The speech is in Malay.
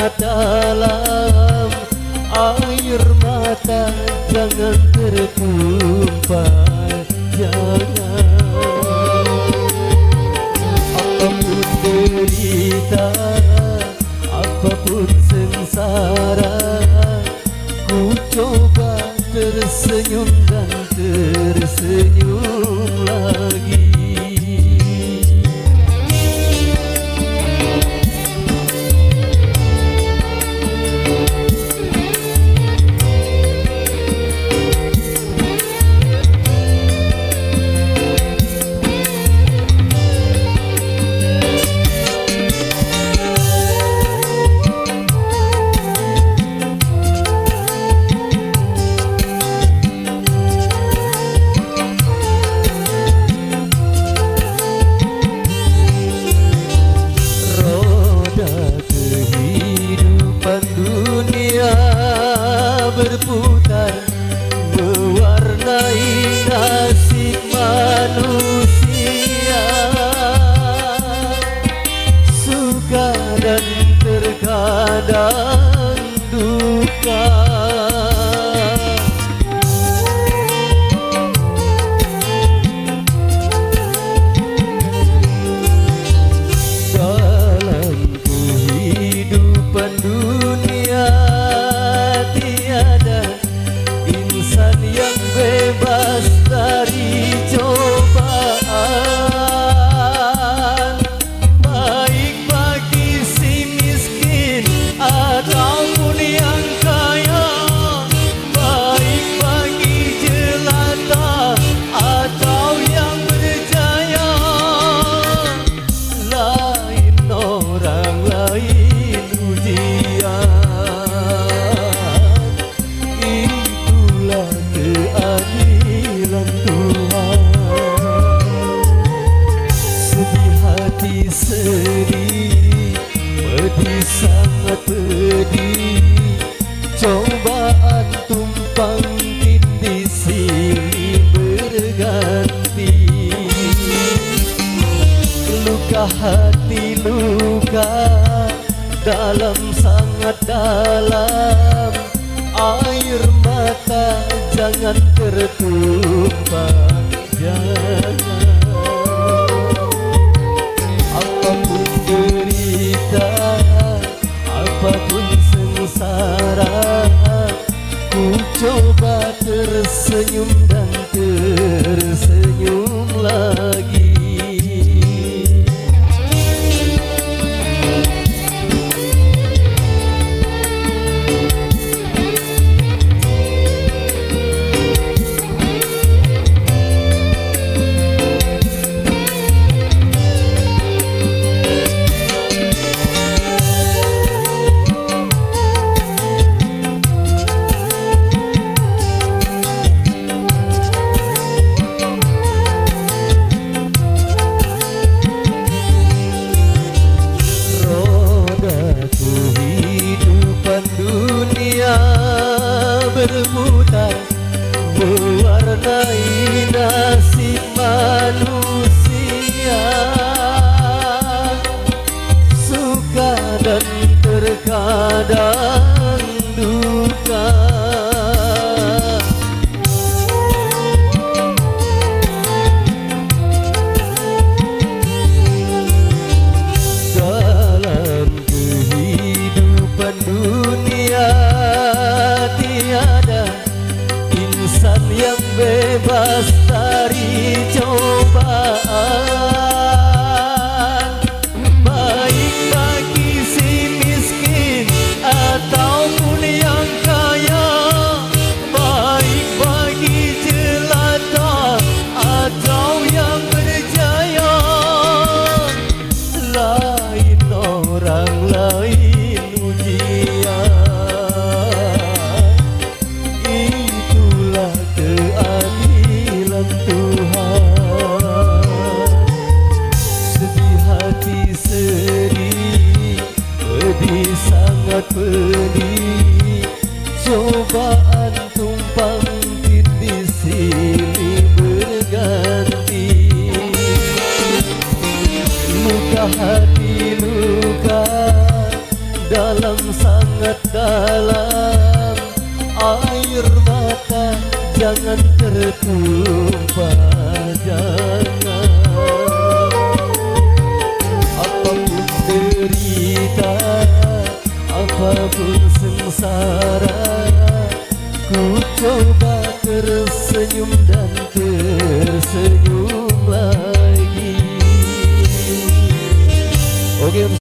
sangat dalam, air mata jangan tertumpah, jangan. Apapun derita, apapun sengsara, ku coba tersenyum dan tersenyum lagi. Berputar mewarnai nasib manusia, suka dan terkadang duka. Dalam kehidupan dunia insan yang bebas dari cobaan, baik bagi si miskin ataupun yang kaya, baik bagi jelata atau yang berjaya. Lain orang, lain ujian, keadilan Tuhan. Sedih hati sedih, pedih sangat pedih, cobaan tumpang tindih silih berganti. Luka hati luka dalam sangat dalam, air mata jangan tertumpah, jangan. Apapun derita, apapun sengsara, ku coba tersenyum dan tersenyum lagi. Berputar mewarnai nasib manusia, suka dan terkadang duka. Dalam kehidupan dunia tiada insan yang bebas dari cobaan, baik bagi si miskin ataupun yang kaya, baik bagi jelata atau yang berjaya. Lain orang, lain ujian, keadilan Tuhan. jangan tertumpah, jangan. Apapun derita, apapun sengsara, ku coba tersenyum dan tersenyum lagi. Oke.